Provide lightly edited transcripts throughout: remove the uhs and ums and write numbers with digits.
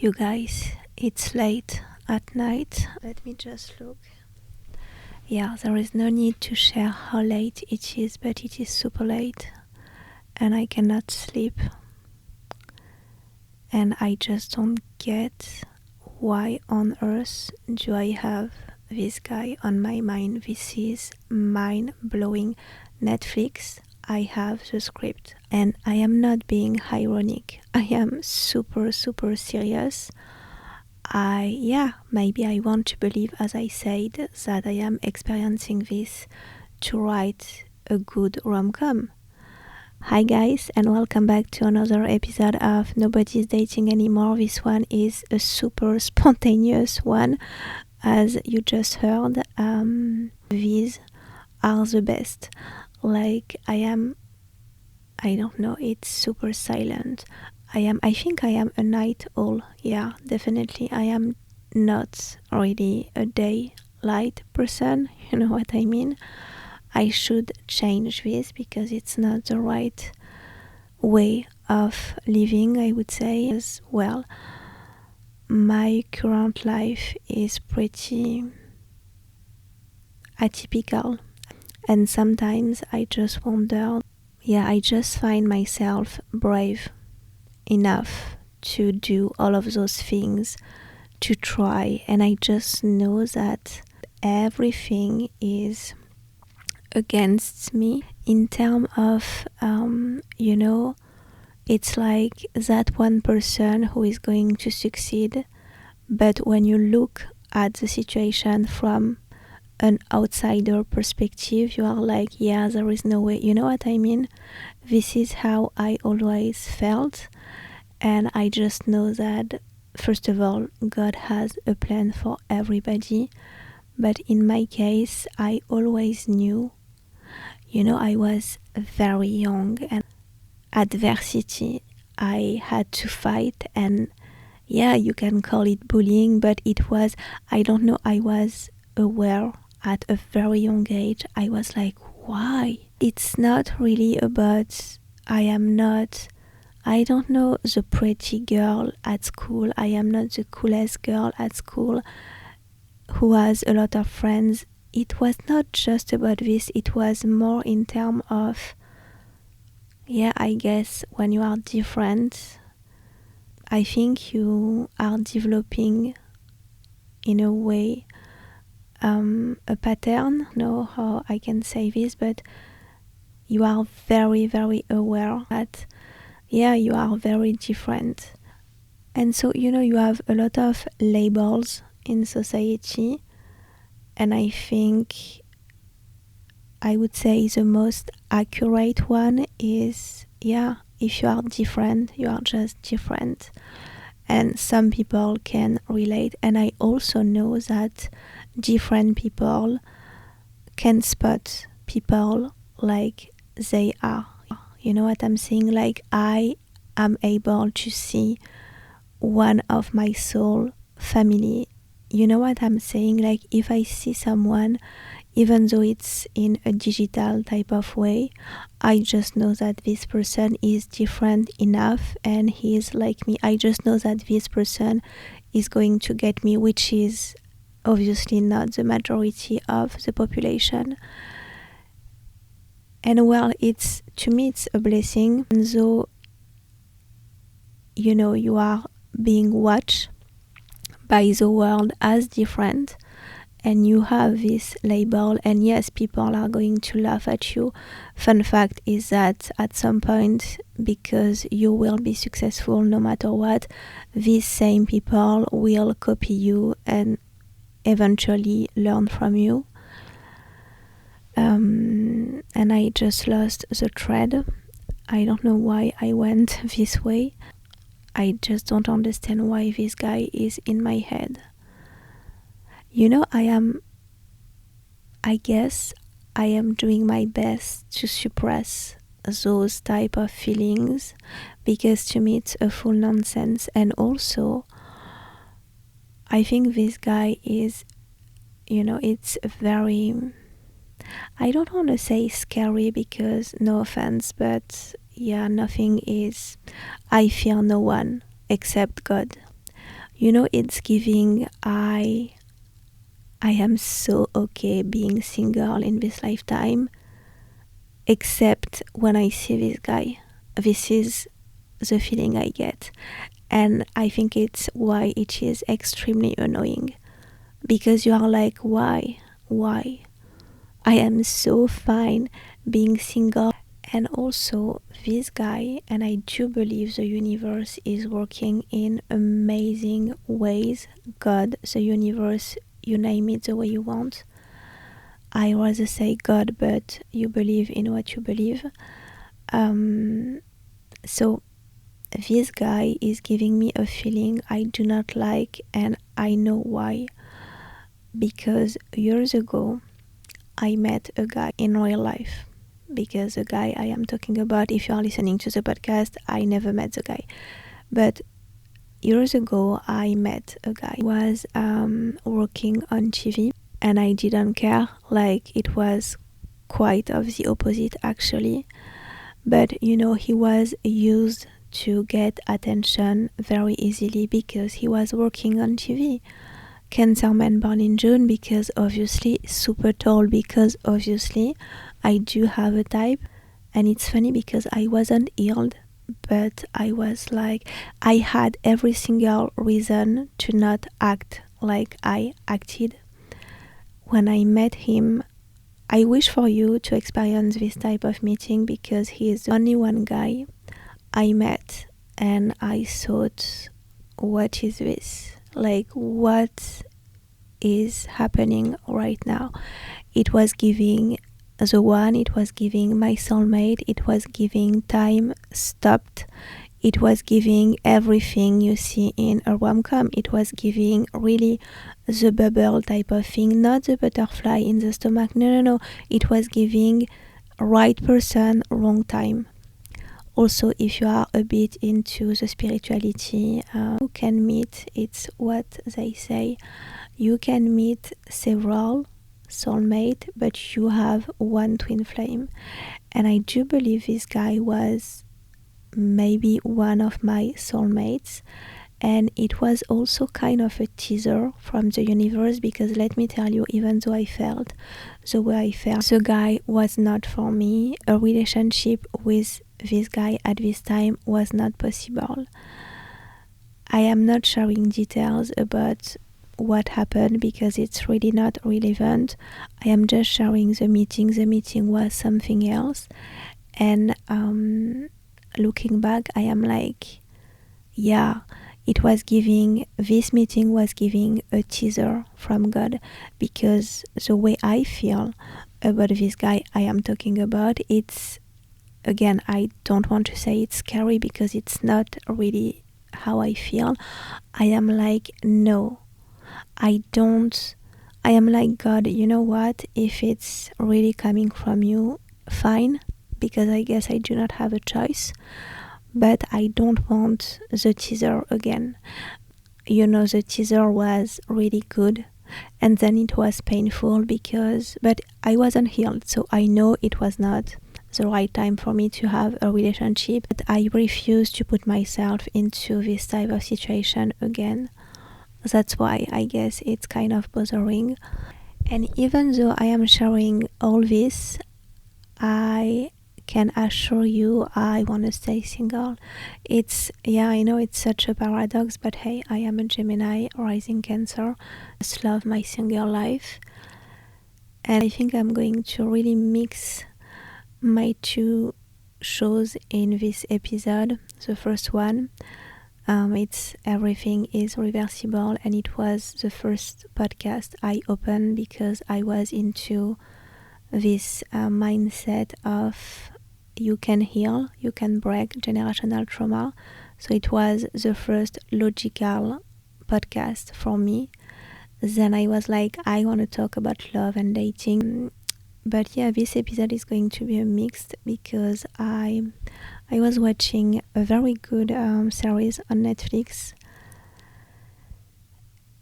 You guys, it's late at night. Let me just look. Yeah, there is no need to share how late it is, but it is super late and I cannot sleep. And I just don't get why on earth do I have this guy on my mind. This is mind-blowing. Netflix, I have the script and I am not being ironic. I am super serious. Maybe I want to believe, as I said, that I am experiencing this to write a good rom-com. Hi guys, and welcome back to another episode of Nobody's Dating Anymore. This one is a super spontaneous one, as you just heard. These are the best. Like I don't know, it's super silent. I think I am a night owl. Yeah, definitely. I am not really a daylight person. You know what I mean? I should change this because it's not the right way of living, I would say. As well, my current life is pretty atypical. And sometimes I just wonder, I just find myself brave enough to do all of those things, to try, and I just know that everything is against me in terms of it's like that one person who is going to succeed, but when you look at the situation from an outsider perspective, you are like, there is no way. You know what I mean? This is how I always felt, and I just know that first of all, God has a plan for everybody, but in my case, I always knew, I was very young, and adversity I had to fight, and you can call it bullying, but it was, I don't know, I was aware at a very young age. I was like, why? It's not really about, I don't know, the pretty girl at school. I am not the coolest girl at school who has a lot of friends. It was not just about this. It was more in terms of, I guess when you are different, I think you are developing in a way a pattern. Know how I can say this, but you are very aware that you are very different, and so you have a lot of labels in society, and I think I would say the most accurate one is if you are different, you are just different. And some people can relate, and I also know that different people can spot people like they are. You know what I'm saying? Like I am able to see one of my soul family. You know what I'm saying? Like if I see someone, even though it's in a digital type of way, I just know that this person is different enough and he is like me. I just know that this person is going to get me, which is obviously not the majority of the population. And well, to me it's a blessing. And so you are being watched by the world as different, and you have this label, and yes, people are going to laugh at you. Fun fact is that at some point, because you will be successful no matter what, these same people will copy you and eventually learn from you. And I just lost the thread. I don't know why I went this way. I just don't understand why this guy is in my head. I guess I am doing my best to suppress those type of feelings, because to me it's a full nonsense. And also I think this guy is, it's very, I don't want to say scary, because no offense, but nothing is, I fear no one except God. it's giving I am so okay being single in this lifetime, except when I see this guy. This is the feeling I get. And I think it's why it is extremely annoying. Because you are like, why? Why? I am so fine being single. And also, this guy, and I do believe the universe is working in amazing ways. God, the universe, you name it the way you want. I rather say God, but you believe in what you believe. So this guy is giving me a feeling I do not like, and I know why. Because years ago, I met a guy in real life. Because the guy I am talking about, if you are listening to the podcast, I never met the guy. But years ago, I met a guy who was working on TV, and I didn't care. Like, it was quite of the opposite, actually. But, he was used to get attention very easily because he was working on TV. Cancer man born in June because obviously, super tall because obviously I do have a type. And it's funny because I wasn't healed, but I was like, I had every single reason to not act like I acted. When I met him, I wish for you to experience this type of meeting because he is the only one guy I met, and I thought, what is this? Like, what is happening right now? It was giving the one, it was giving my soulmate, it was giving time stopped, it was giving everything you see in a rom-com. It was giving really the bubble type of thing, not the butterfly in the stomach. No. It was giving right person, wrong time. Also, if you are a bit into the spirituality, you can meet, it's what they say, you can meet several soulmates, but you have one twin flame. And I do believe this guy was maybe one of my soulmates. And it was also kind of a teaser from the universe, because let me tell you, even though I felt the way I felt, the guy was not for me. A relationship with this guy at this time was not possible. I am not sharing details about what happened because it's really not relevant. I am just sharing the meeting. The meeting was something else. And looking back, I am like, yeah, this meeting was giving a teaser from God, because the way I feel about this guy I am talking about, it's, again, I don't want to say it's scary because it's not really how I feel. I am like, no, I am like, God, you know what? If it's really coming from you, fine, because I guess I do not have a choice. But I don't want the teaser again. The teaser was really good, and then it was painful but I wasn't healed, so I know it was not the right time for me to have a relationship. But I refuse to put myself into this type of situation again. That's why I guess it's kind of bothering. And even though I am sharing all this, I can assure you I want to stay single. I know it's such a paradox, but hey, I am a Gemini rising Cancer. I just love my single life, and I think I'm going to really mix my two shows in this episode. The first one, it's Everything is Reversible, and it was the first podcast I opened because I was into this mindset of you can heal, you can break generational trauma. So it was the first logical podcast for me. Then I was like, I want to talk about love and dating. But yeah, this episode is going to be a mixed because I was watching a very good series on Netflix,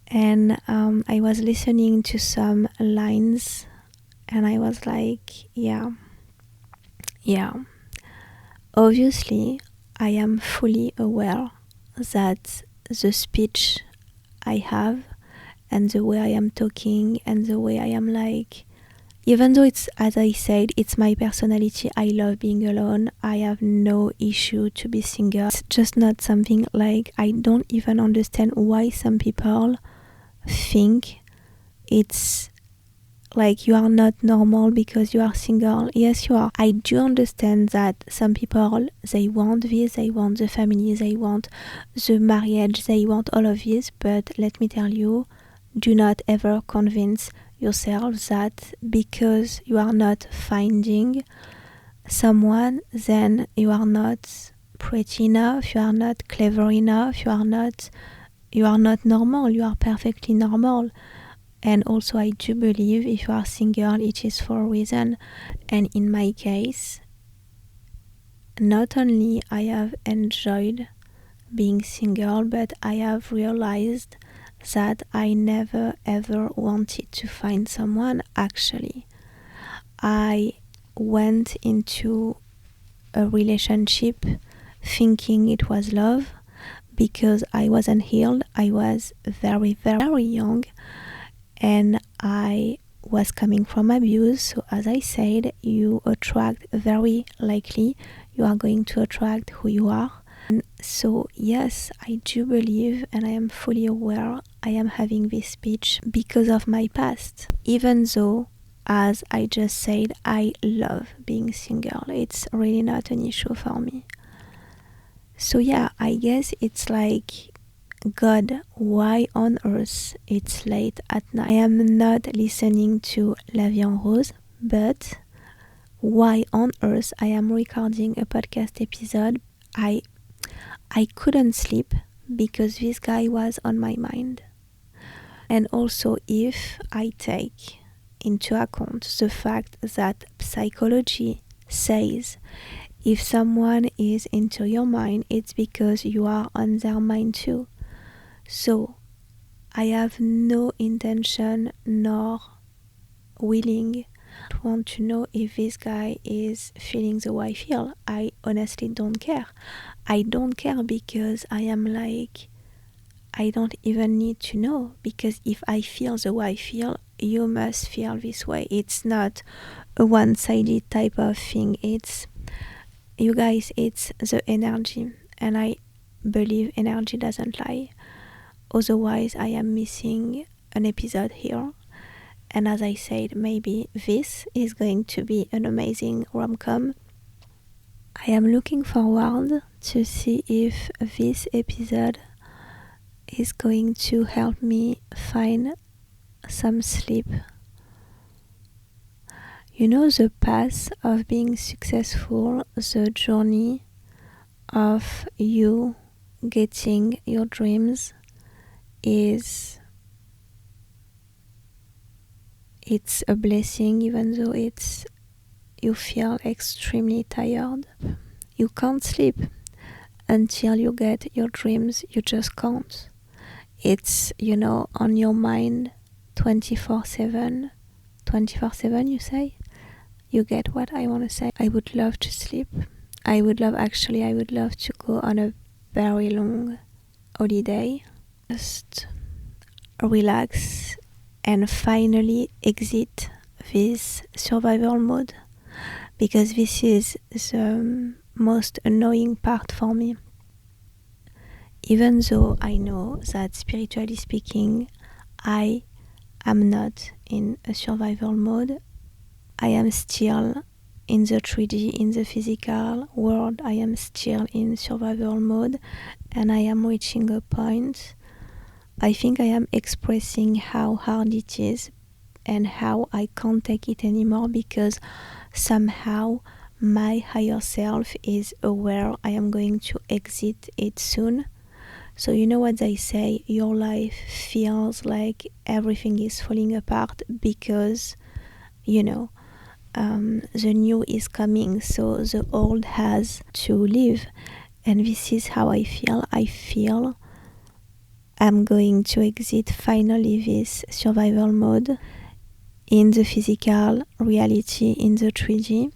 and I was listening to some lines, and I was like, yeah. Obviously, I am fully aware that the speech I have, and the way I am talking, and the way I am like, even though it's, as I said, it's my personality, I love being alone, I have no issue to be single. It's just not something like, I don't even understand why some people think it's like you are not normal because you are single. Yes, you are. I do understand that some people, they want this, they want the family, they want the marriage, they want all of this, but let me tell you, do not ever convince yourself that because you are not finding someone, then you are not pretty enough, you are not clever enough, you are not normal, you are perfectly normal. And also I do believe if you are single, it is for a reason. And in my case, not only I have enjoyed being single, but I have realized that I never ever wanted to find someone. Actually, I went into a relationship thinking it was love because I wasn't healed. I was very, very young, and I was coming from abuse. So as I said, you attract, very likely you are going to attract who you are. And so yes, I do believe, and I am fully aware, I am having this speech because of my past. Even though, as I just said, I love being single, it's really not an issue for me. So yeah, I guess it's like, God, why on earth it's late at night? I am not listening to La Vie en Rose, but why on earth I am recording a podcast episode? I couldn't sleep because this guy was on my mind. And also, if I take into account the fact that psychology says if someone is into your mind, it's because you are on their mind too. So I have no intention nor willing to want to know if this guy is feeling the way I feel. I honestly don't care. I don't care because I am like, I don't even need to know, because if I feel the way I feel, you must feel this way. It's not a one-sided type of thing. It's, you guys, it's the energy, and I believe energy doesn't lie. Otherwise, I am missing an episode here. And as I said, maybe this is going to be an amazing rom-com. I am looking forward to see if this episode is going to help me find some sleep. You know, the path of being successful, the journey of you getting your dreams, it's a blessing, even though you feel extremely tired. You can't sleep until you get your dreams. You just can't. It's, on your mind 24/7. 24/7, you say? You get what I want to say? I would love to sleep. I would love to go on a very long holiday. Just relax and finally exit this survival mode, because this is the most annoying part for me. Even though I know that spiritually speaking, I am not in a survival mode, I am still in the 3D, in the physical world. I am still in survival mode, and I am reaching a point. I think I am expressing how hard it is and how I can't take it anymore, because somehow my higher self is aware I am going to exit it soon. So you know what they say, your life feels like everything is falling apart because, the new is coming, so the old has to leave. And this is how I feel. I feel I'm going to exit finally this survival mode in the physical reality, in the 3D.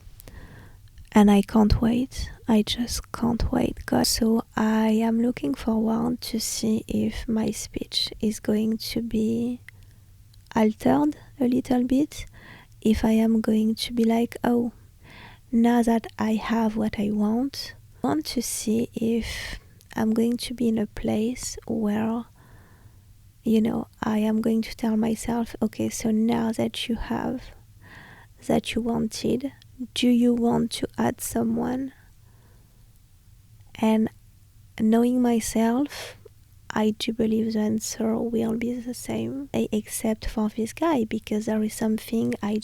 And I can't wait. I just can't wait, God. So I am looking forward to see if my speech is going to be altered a little bit, if I am going to be like, oh, now that I have what I want to see if I'm going to be in a place where, you know, I am going to tell myself, okay, so now that you have that you wanted, do you want to add someone? And knowing myself, I do believe the answer will be the same, except for this guy, because there is something I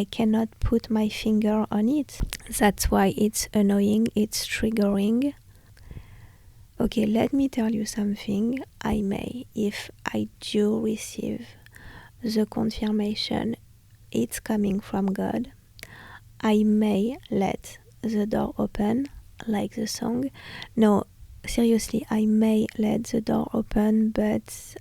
cannot put my finger on it. That's why it's annoying, it's triggering. Okay, let me tell you something. I may, if I do receive the confirmation it's coming from God, I may let the door open, like the song. No, seriously, I may let the door open, but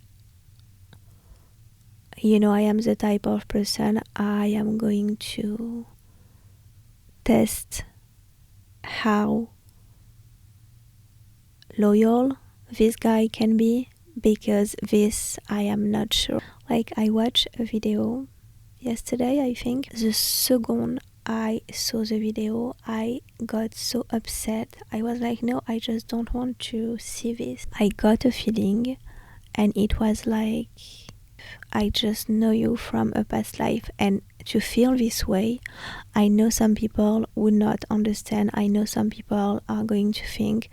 you know, I am the type of person, I am going to test how loyal this guy can be, because this I am not sure. Like, I watched a video yesterday, I think. The second I saw the video, I got so upset. I was like, no, I just don't want to see this. I got a feeling, and it was like, I just know you from a past life, and to feel this way, I know some people would not understand. I know some people are going to think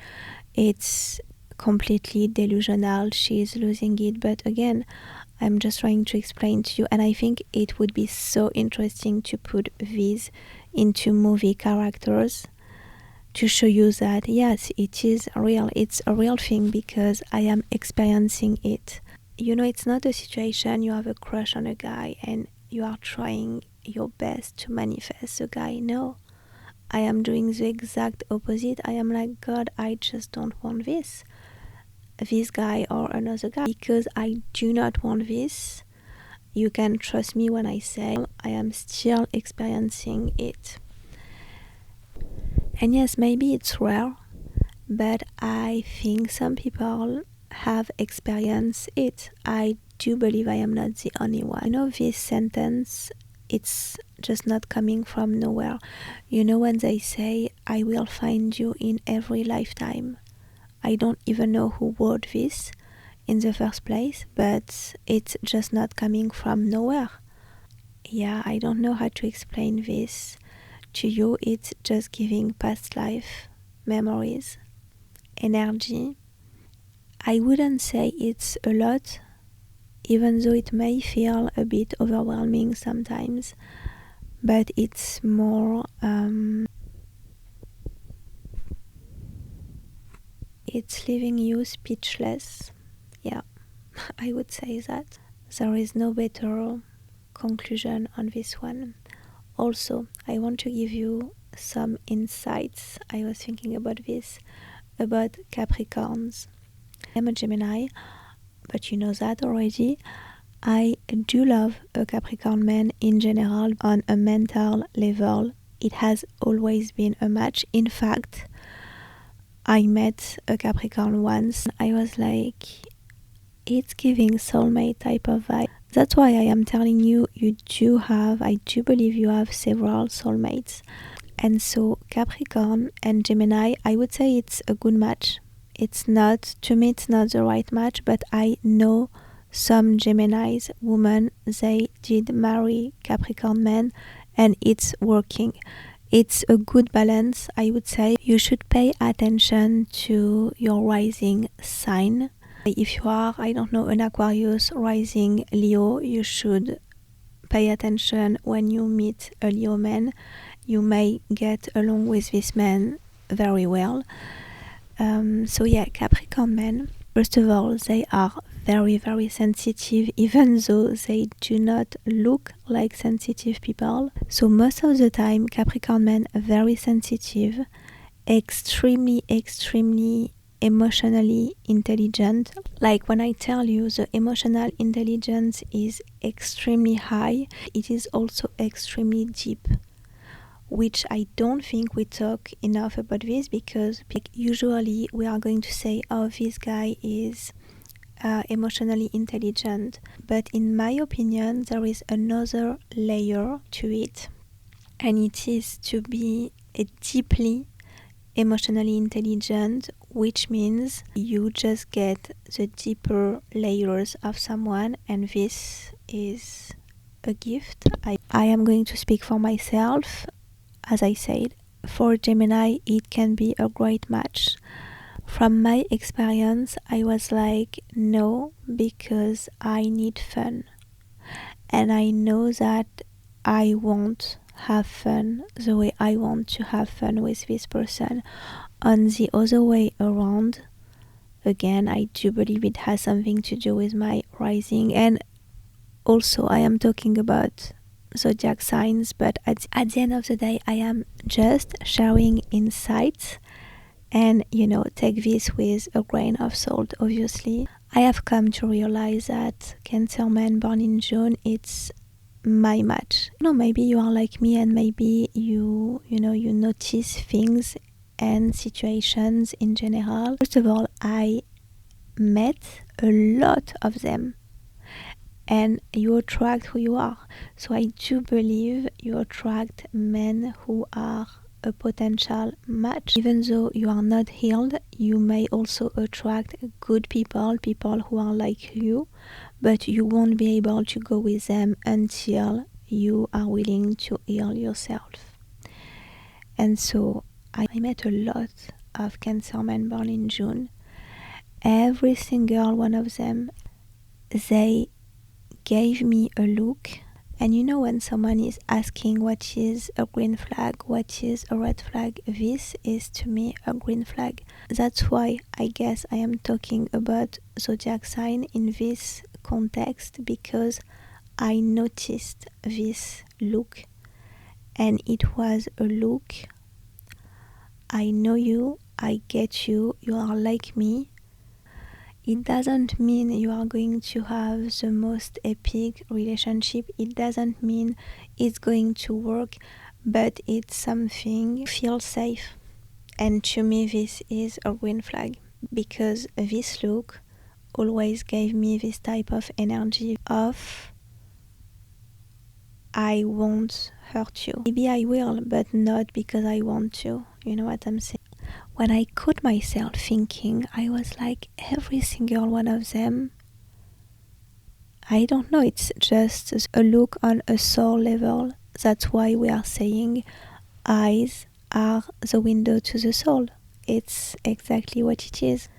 it's completely delusional, she's losing it, but again, I'm just trying to explain to you, and I think it would be so interesting to put these into movie characters to show you that yes, it is real, it's a real thing, because I am experiencing it. You know, it's not a situation you have a crush on a guy and you are trying your best to manifest a guy. No, I am doing the exact opposite. I am like, God, I just don't want this guy or another guy, because I do not want this. You can trust me when I say I am still experiencing it. And yes, maybe it's rare, but I think some people have experienced it. I do believe I am not the only one. You know, this sentence, it's just not coming from nowhere. You know, when they say, I will find you in every lifetime, I don't even know who wrote this in the first place, but it's just not coming from nowhere. Yeah, I don't know how to explain this to you. It's just giving past life memories, energy. I wouldn't say it's a lot, even though it may feel a bit overwhelming sometimes, but it's more it's leaving you speechless. Yeah, I would say that. There is no better conclusion on this one. Also, I want to give you some insights. I was thinking about this, about Capricorns. I'm a Gemini, but you know that already. I do love a Capricorn man in general. On a mental level, it has always been a match. In fact, I met a Capricorn once. I was like, it's giving soulmate type of vibe. That's why I am telling you, I do believe you have several soulmates. And so Capricorn and Gemini, I would say it's a good match. It's not, to me, it's not the right match, but I know some Geminis women, they did marry Capricorn men, and it's working. It's a good balance, I would say. You should pay attention to your rising sign. If you are, I don't know, an Aquarius rising Leo, you should pay attention when you meet a Leo man. You may get along with this man very well. So yeah, Capricorn men, first of all, they are very, very sensitive, even though they do not look like sensitive people. So most of the time, Capricorn men are very sensitive, extremely, extremely emotionally intelligent. Like, when I tell you the emotional intelligence is extremely high, it is also extremely deep. which I don't think we talk enough about this, because usually we are going to say, oh, this guy is emotionally intelligent, but in my opinion there is another layer to it, and it is to be a deeply emotionally intelligent, which means you just get the deeper layers of someone, and this is a gift. I am going to speak for myself. As I said, for Gemini it can be a great match. From my experience, I was like, no, because I need fun. And I know that I won't have fun the way I want to have fun with this person. On the other way around, again, I do believe it has something to do with my rising. And also, I am talking about zodiac signs, but at the end of the day, I am just sharing insights. And, take this with a grain of salt, obviously. I have come to realize that Cancer man born in June, it's my match. Maybe you are like me, and maybe you notice things and situations in general. First of all, I met a lot of them, and you attract who you are. So I do believe you attract men who are a potential match. Even though you are not healed, you may also attract good people who are like you, but you won't be able to go with them until you are willing to heal yourself. And so I met a lot of Cancer men born in June. Every single one of them, they gave me a look. And when someone is asking what is a green flag, what is a red flag, this is to me a green flag. That's why I guess I am talking about zodiac sign in this context, because I noticed this look, and it was a look, I know you, I get you, you are like me. It doesn't mean you are going to have the most epic relationship. It doesn't mean it's going to work, but it's something you feel safe. And to me, this is a green flag, because this look always gave me this type of energy of, I won't hurt you. Maybe I will, but not because I want to. You know what I'm saying? When I caught myself thinking, I was like, every single one of them, I don't know, it's just a look on a soul level. That's why we are saying eyes are the window to the soul. It's exactly what it is.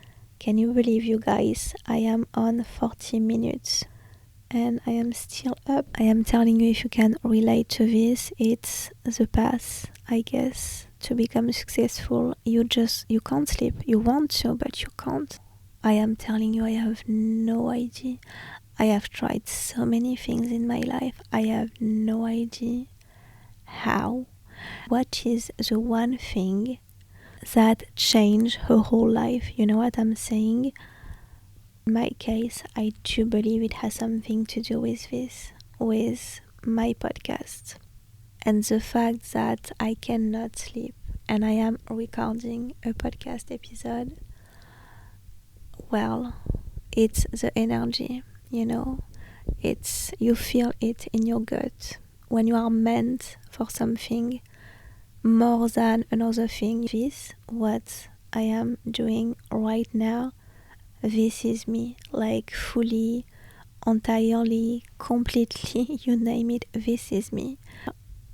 Can you believe, you guys? I am on 40 minutes and I am still up. I am telling you, if you can relate to this, it's the path, I guess. To become successful, you can't sleep. You want to, but you can't. I am telling you, I have no idea. I have tried so many things in my life. I have no idea how. What is the one thing that changed her whole life? You know what I'm saying? In my case, I do believe it has something to do with this, with my podcast. And the fact that I cannot sleep and I am recording a podcast episode, well, it's the energy, it's, you feel it in your gut. When you are meant for something more than another thing, this, what I am doing right now, this is me, like fully, entirely, completely, you name it, this is me.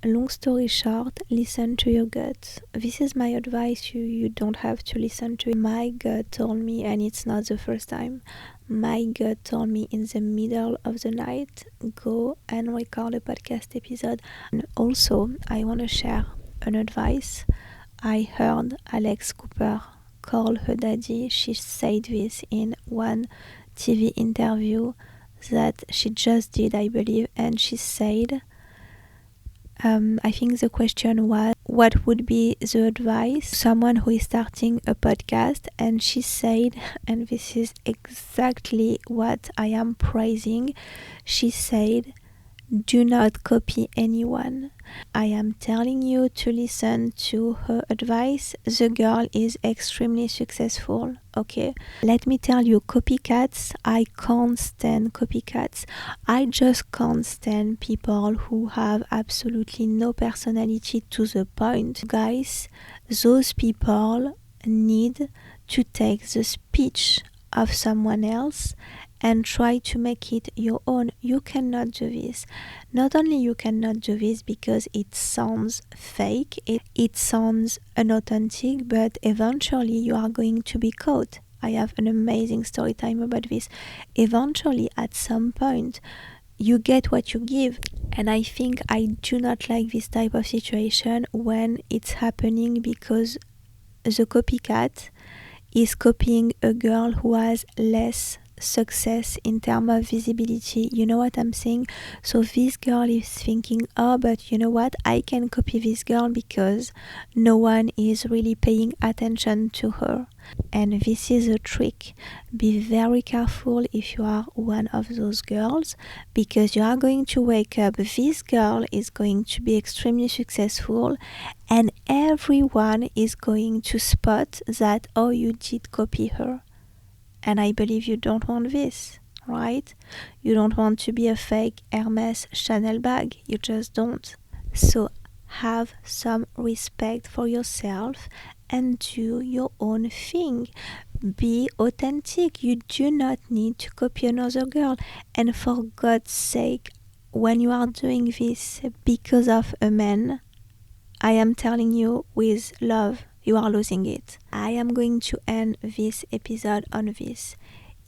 Long story short, listen to your gut. This is my advice. You don't have to listen to it. My gut told me, and it's not the first time, my gut told me in the middle of the night, go and record a podcast episode. And also, I want to share an advice. I heard Alex Cooper call her daddy. She said this in one TV interview that she just did, I believe, and she said, I think the question was, what would be the advice to someone who is starting a podcast? And she said, and this is exactly what I am praising, she said, do not copy anyone. I am telling you to listen to her advice. The girl is extremely successful, okay? Let me tell you, copycats, I can't stand copycats. I just can't stand people who have absolutely no personality to the point. Guys, those people need to take the speech of someone else and try to make it your own. You cannot do this. Not only you cannot do this because it sounds fake, it sounds unauthentic, but eventually you are going to be caught. I have an amazing story time about this. Eventually, at some point, you get what you give. And I think I do not like this type of situation when it's happening because the copycat is copying a girl who has less success in terms of visibility. You know what I'm saying? So this girl is thinking, oh, but you know what? I can copy this girl because no one is really paying attention to her. And this is a trick. Be very careful if you are one of those girls, because you are going to wake up, this girl is going to be extremely successful, and everyone is going to spot that, oh, you did copy her. And I believe you don't want this, right? You don't want to be a fake Hermes Chanel bag. You just don't. So have some respect for yourself and do your own thing. Be authentic. You do not need to copy another girl. And for God's sake, when you are doing this because of a man, I am telling you with love, you are losing it. I am going to end this episode on this.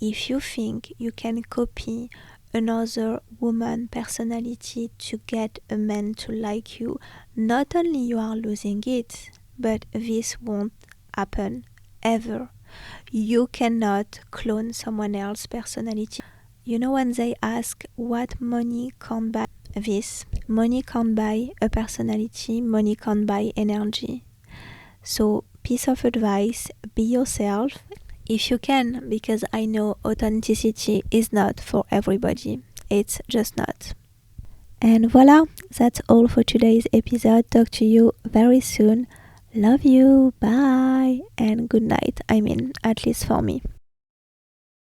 If you think you can copy another woman personality to get a man to like you, not only you are losing it, but this won't happen ever. You cannot clone someone else's personality. You know, when they ask what money can buy this, money can't buy a personality, money can't buy energy. So, piece of advice, be yourself if you can, because I know authenticity is not for everybody. It's just not. And voila, that's all for today's episode. Talk to you very soon. Love you, bye, and good night. I mean, at least for me.